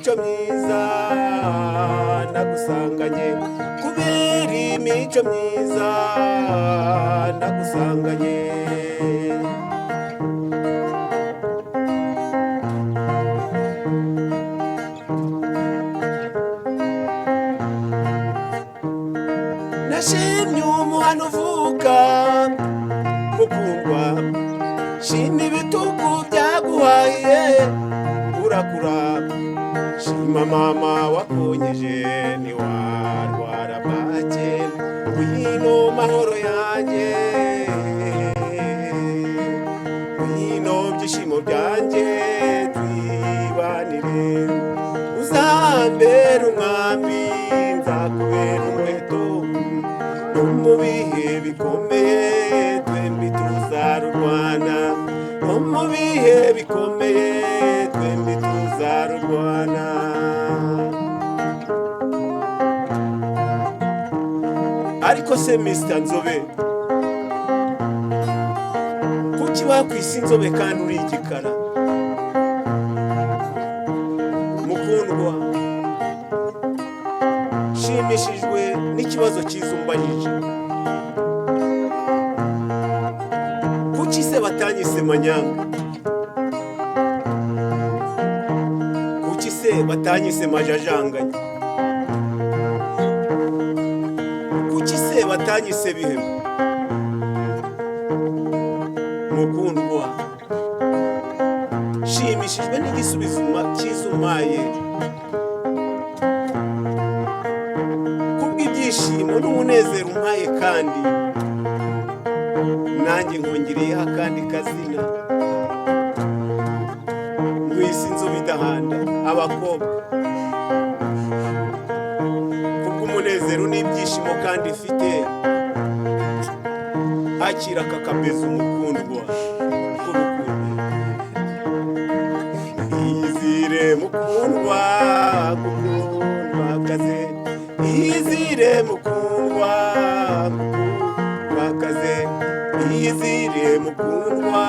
imico myiza nagusanganye, kubera imico myiza nagusanganye. Nashimye umuhano uvuka mukundwa, shima ibitugu byaguhaye urakura, shima mama wakonyeje ntiwarwara bwake, ngwino mahoro yanjye, ngwino byishimo byanjye twibanire, uzambera umwami nzakubera umuheto, no mu bihe bikomeye twembi tuzarurwana, no mu bihe bikomeye twembi tuzarurwana. Ariko se Mr. Nzobe, kuki wakwise inzobe kandi uri igikara? Mukundwa, shimishijwe n'ikibazo cyiza umbajije. Kuki se batanyise manyanga? Kuki se batanyise majajanganya? Kuki se batanyise bihemu? Mukundwa, shimishijwe n'igisubizo cyiza umpaye, kubw'ibyishimo n'umunezero umpaye, kandi nanjye nkongereyeho akandi kazina, nkwise inzobe idahanda abakobwa, kubw'umunezero n'ibyishimo kandi ifite, akira kakabeza umukundwa k'urukundo. Izire mukundwa gukundwa kaze, izire mukundwa gukundwa kaze, izire mukundwa